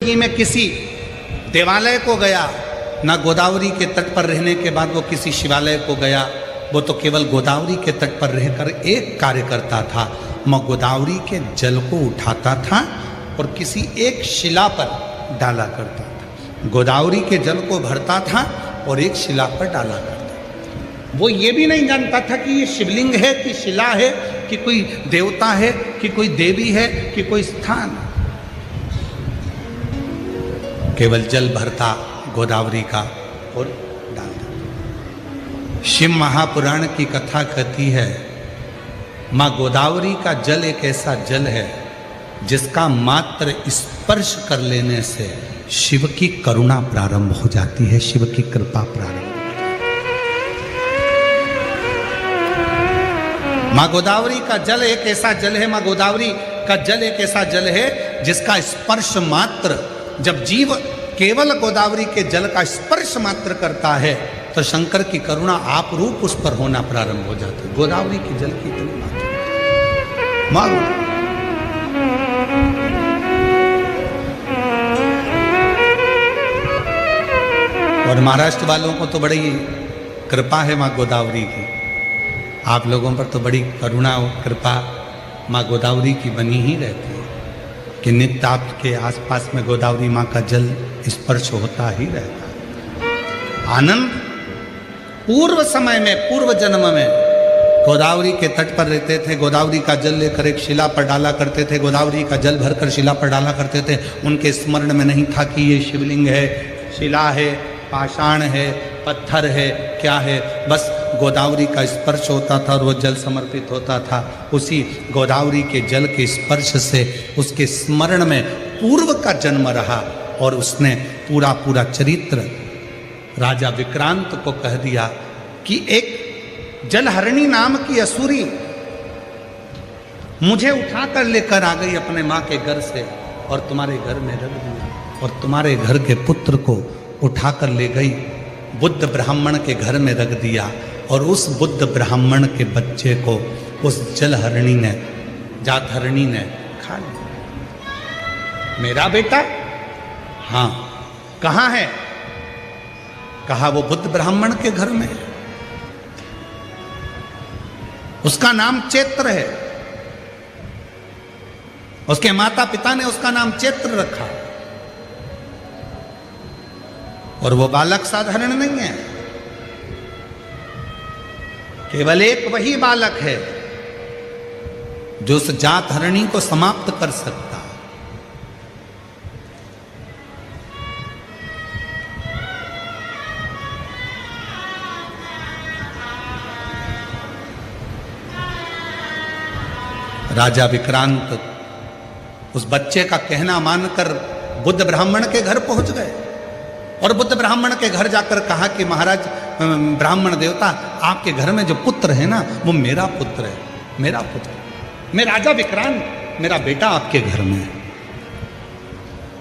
जिंदगी में किसी देवालय को गया, ना गोदावरी के तट पर रहने के बाद वो किसी शिवालय को गया। वो तो केवल गोदावरी के तट पर रहकर एक कार्य करता था, मैं गोदावरी के जल को उठाता था और किसी एक शिला पर डाला करता था। गोदावरी के जल को भरता था और एक शिला पर डाला करता था। वो ये भी नहीं जानता था कि ये शिवलिंग है कि शिला है कि कोई देवता है कि कोई देवी है कि कोई स्थान। केवल जल भरता गोदावरी का और डालता। शिव महापुराण की कथा कहती है, माँ गोदावरी का जल एक ऐसा जल है जिसका मात्र स्पर्श कर लेने से शिव की करुणा प्रारंभ हो जाती है, शिव की कृपा प्रारंभ। माँ गोदावरी का जल एक ऐसा जल है, माँ गोदावरी का जल एक ऐसा जल है जिसका स्पर्श मात्र, जब जीव केवल गोदावरी के जल का स्पर्श मात्र करता है तो शंकर की करुणा आप रूप उस पर होना प्रारंभ हो जाती है। गोदावरी के जल की इतनी मात्र। और महाराष्ट्र वालों को तो बड़ी कृपा है माँ गोदावरी की, आप लोगों पर तो बड़ी करुणा और कृपा माँ गोदावरी की बनी ही रहती है कि नित्य आपके आसपास में गोदावरी माँ का जल स्पर्श होता ही रहता है। आनंद पूर्व समय में, पूर्व जन्म में गोदावरी के तट पर रहते थे, गोदावरी का जल लेकर एक शिला पर डाला करते थे, गोदावरी का जल भरकर शिला पर डाला करते थे। उनके स्मरण में नहीं था कि ये शिवलिंग है, शिला है, पाषाण है, पत्थर है, क्या है, बस गोदावरी का स्पर्श होता था और वो जल समर्पित होता था। उसी गोदावरी के जल के स्पर्श से उसके स्मरण में पूर्व का जन्म रहा और उसने पूरा चरित्र राजा विक्रांत को कह दिया कि एक जलहरणी नाम की असुरी मुझे उठाकर लेकर आ गई अपने माँ के घर से और तुम्हारे घर में रख दिया, और तुम्हारे घर के पुत्र को उठाकर ले गई, बुद्ध ब्राह्मण के घर में रख दिया, और उस बुद्ध ब्राह्मण के बच्चे को उस जलहरणी ने, जातहरणी ने खा लिया। मेरा बेटा? हाँ। कहाँ है? कहा वो बुद्ध ब्राह्मण के घर में, उसका नाम चैत्र है, उसके माता पिता ने उसका नाम चैत्र रखा, और वो बालक साधारण नहीं है, केवल एक वही बालक है जो उस जातहरणी को समाप्त कर सकता। राजा विक्रांत उस बच्चे का कहना मानकर बुद्ध ब्राह्मण के घर पहुंच गए, और बुद्ध ब्राह्मण के घर जाकर कहा कि महाराज ब्राह्मण देवता, आपके घर में जो पुत्र है ना वो मेरा पुत्र है, मेरा पुत्र, मैं राजा विक्रांत, मेरा बेटा आपके घर में है।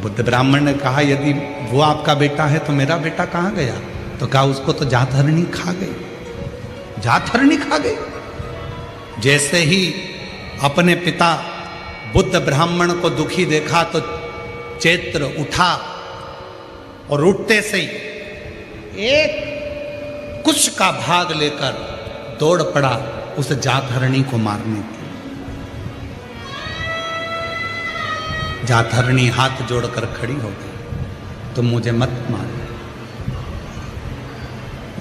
बुद्ध ब्राह्मण ने कहा यदि वो आपका बेटा है तो मेरा बेटा कहाँ गया? तो कहा उसको तो जातहरणी खा गई, जातहरणी खा गई। जैसे ही अपने पिता बुद्ध ब्राह्मण को दुखी देखा तो चैत्र उठा और उठते से ही एक कुश का भाग लेकर दौड़ पड़ा उस जातहरणी को मारने के लिए। जातहरणी हाथ जोड़कर खड़ी हो गई, तुम मुझे मत मारो।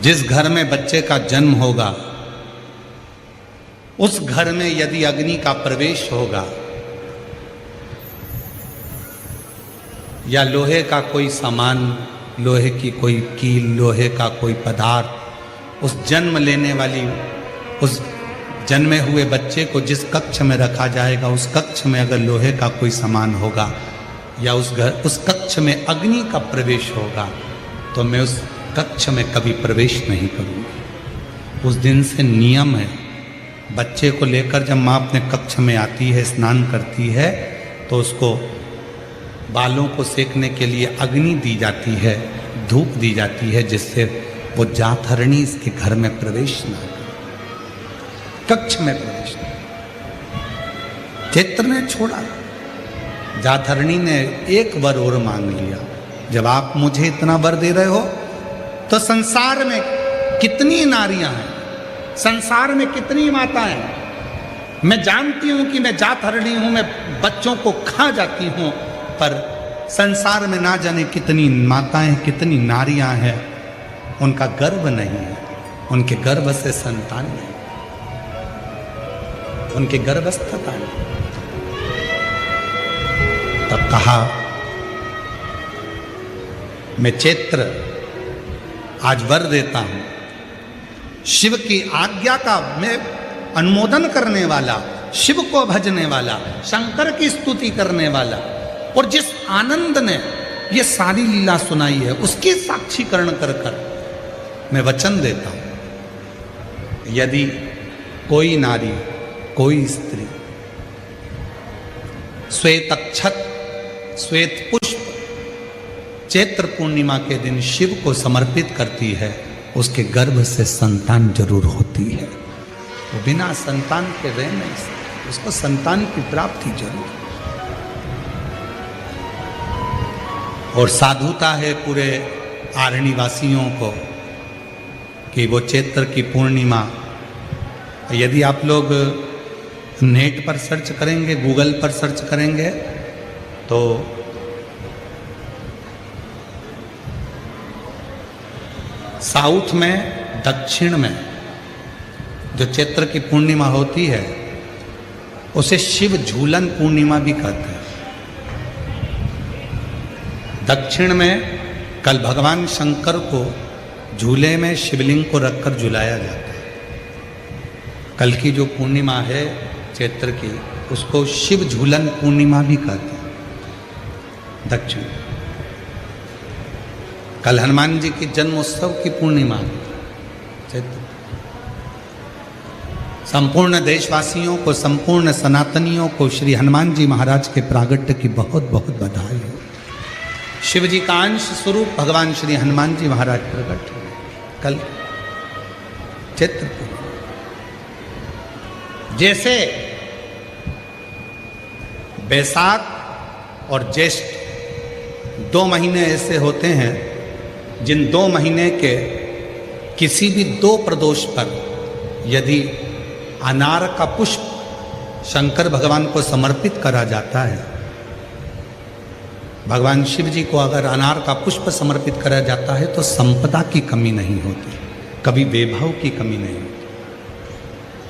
जिस घर में बच्चे का जन्म होगा उस घर में यदि अग्नि का प्रवेश होगा या लोहे का कोई सामान, लोहे की कोई कील, लोहे का कोई पदार्थ, उस जन्म लेने वाली, उस जन्मे हुए बच्चे को जिस कक्ष में रखा जाएगा उस कक्ष में अगर लोहे का कोई सामान होगा या उस कक्ष में अग्नि का प्रवेश होगा तो मैं उस कक्ष में कभी प्रवेश नहीं करूँगी। उस दिन से नियम है, बच्चे को लेकर जब माँ अपने कक्ष में आती है, स्नान करती है, तो उसको बालों को सेकने के लिए अग्नि दी जाती है, धूप दी जाती है, जिससे वो जातहरणी इसके घर में प्रवेश ना करे, कक्ष में प्रवेश ना। चैत्र ने छोड़ा, जातरणी ने एक वर और मांग लिया, जब आप मुझे इतना वर दे रहे हो तो संसार में कितनी नारियां हैं, संसार में कितनी माताएं हैं। मैं जानती हूं कि मैं जातरणी हूं, मैं बच्चों को खा जाती हूं, पर संसार में ना जाने कितनी माताएं, कितनी नारियां हैं, उनका गर्भ नहीं है, उनके गर्भ से संतान नहीं, उनके गर्भस्थता नहीं। तब कहा, मैं चैत्र आज वर देता हूं, शिव की आज्ञा का मैं अनुमोदन करने वाला, शिव को भजने वाला, शंकर की स्तुति करने वाला, और जिस आनंद ने ये सारी लीला सुनाई है उसकी साक्षीकरण कर कर मैं वचन देता हूं, यदि कोई नारी, कोई स्त्री श्वेत अक्षत, श्वेत पुष्प चैत्र पूर्णिमा के दिन शिव को समर्पित करती है, उसके गर्भ से संतान जरूर होती है। वो बिना संतान के रह नहीं सकते, उसको संतान की प्राप्ति जरूर। और साधुता है पूरे आरण्य वासियों को कि वो चैत्र की पूर्णिमा, यदि आप लोग नेट पर सर्च करेंगे, गूगल पर सर्च करेंगे तो साउथ में, दक्षिण में जो चैत्र की पूर्णिमा होती है उसे शिव झूलन पूर्णिमा भी कहते हैं। दक्षिण में कल भगवान शंकर को झूले में शिवलिंग को रखकर झुलाया जाता है। कल की जो पूर्णिमा है चैत्र की, उसको शिव झूलन पूर्णिमा भी कहते हैं दक्षिण। कल हनुमान जी की जन्मोत्सव की पूर्णिमा चैत्र। संपूर्ण देशवासियों को, संपूर्ण सनातनियों को श्री हनुमान जी महाराज के प्रागट्य की बहुत बहुत बधाई हो। शिव जी का अंश स्वरूप भगवान श्री हनुमान जी महाराज प्रकट हुए कल चैत्र पूर्णिमा। जैसे बैसाख और ज्येष्ठ 2 महीने ऐसे होते हैं जिन 2 महीने के किसी भी 2 प्रदोष पर यदि अनार का पुष्प शंकर भगवान को समर्पित करा जाता है, भगवान शिव जी को अगर अनार का पुष्प समर्पित करा जाता है तो संपदा की कमी नहीं होती, कभी वैभव की कमी नहीं होती।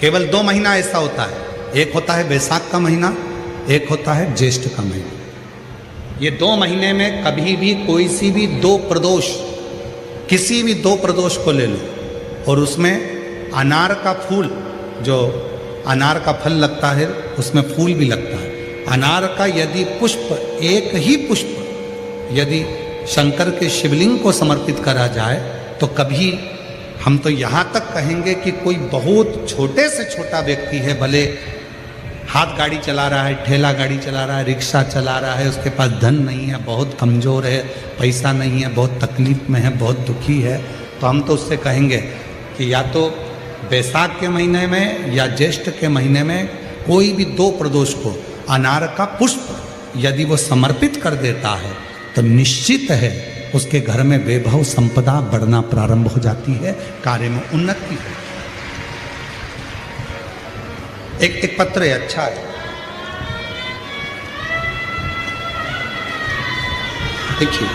केवल 2 महीना ऐसा होता है, एक होता है बैसाख का महीना, एक होता है ज्येष्ठ का महीना। ये 2 महीने में कभी भी कोई सी भी 2 प्रदोष, किसी भी 2 प्रदोष को ले लो और उसमें अनार का फूल, जो अनार का फल लगता है उसमें फूल भी लगता है, अनार का यदि पुष्प, एक ही पुष्प यदि शंकर के शिवलिंग को समर्पित करा जाए तो कभी, हम तो यहाँ तक कहेंगे कि कोई बहुत छोटे से छोटा व्यक्ति है, भले हाथ गाड़ी चला रहा है, ठेला गाड़ी चला रहा है, रिक्शा चला रहा है, उसके पास धन नहीं है, बहुत कमज़ोर है, पैसा नहीं है, बहुत तकलीफ में है, बहुत दुखी है, तो हम तो उससे कहेंगे कि या तो बैसाख के महीने में या ज्येष्ठ के महीने में कोई भी 2 प्रदोष को अनार का पुष्प यदि वो समर्पित कर देता है तो निश्चित है उसके घर में वैभव संपदा बढ़ना प्रारंभ हो जाती है, कार्य में उन्नति है। एक पत्र है, अच्छा है, देखिए।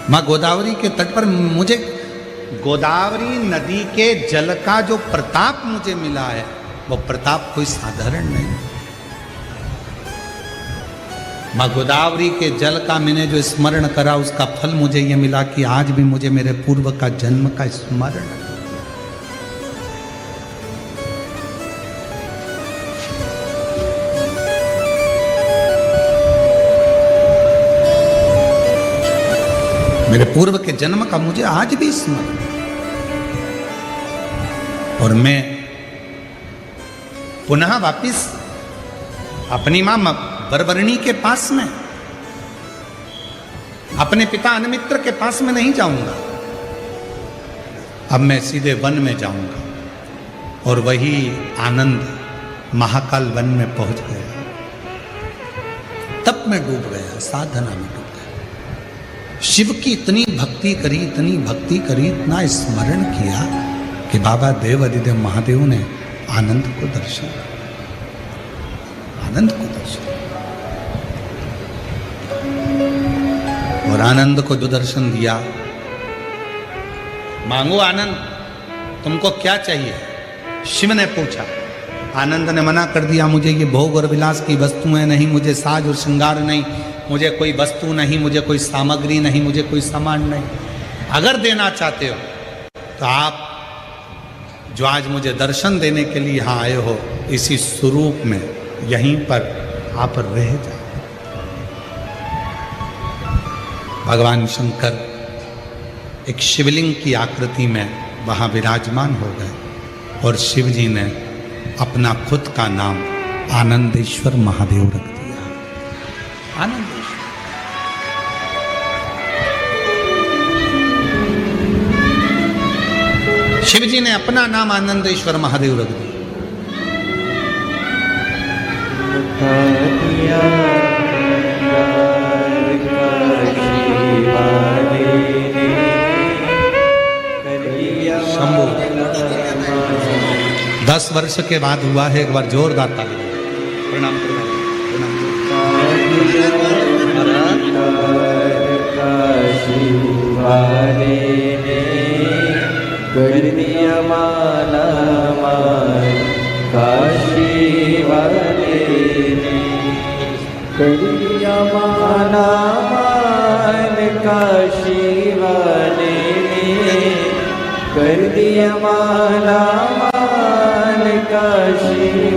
माँ गोदावरी के तट पर मुझे गोदावरी नदी के जल का जो प्रताप मुझे मिला है वो प्रताप कोई साधारण नहीं। माँ गोदावरी के जल का मैंने जो स्मरण करा उसका फल मुझे ये मिला कि आज भी मुझे मेरे पूर्व का जन्म का स्मरण है। मेरे पूर्व के जन्म का मुझे आज भी स्मरण, और मैं पुनः वापिस अपनी मां बरबरणी के पास में अपने पिता अनमित्र के पास में नहीं जाऊंगा, अब मैं सीधे वन में जाऊंगा। और वही आनंद महाकाल वन में पहुंच गया। तप में डूब गया, साधना में डूब गया। शिव की इतनी भक्ति करी, इतनी भक्ति करी, इतना स्मरण किया कि बाबा देव अधिदेव महादेव ने आनंद को दर्शन, आनंद को दर्शन। और आनंद को जो दर्शन दिया, मांगो आनंद, तुमको क्या चाहिए? शिव ने पूछा। आनंद ने मना कर दिया, मुझे ये भोग और विलास की वस्तुएं नहीं, मुझे साज और श्रृंगार नहीं, मुझे कोई वस्तु नहीं, मुझे कोई सामग्री नहीं, मुझे कोई सामान नहीं। अगर देना चाहते हो तो आप जो आज मुझे दर्शन देने के लिए यहाँ आए हो, इसी स्वरूप में यहीं पर आप रह जाओ। भगवान शंकर एक शिवलिंग की आकृति में वहाँ विराजमान हो गए और शिव जी ने अपना खुद का नाम आनंदेश्वर महादेव रख दिया। आनंदेश्वर। शिव जी ने अपना नाम आनंदेश्वर महादेव रख दिया। शंभू 10 वर्ष के बाद हुआ है। एक बार जोरदार ताली। प्रणाम कर दिया माला मान काशी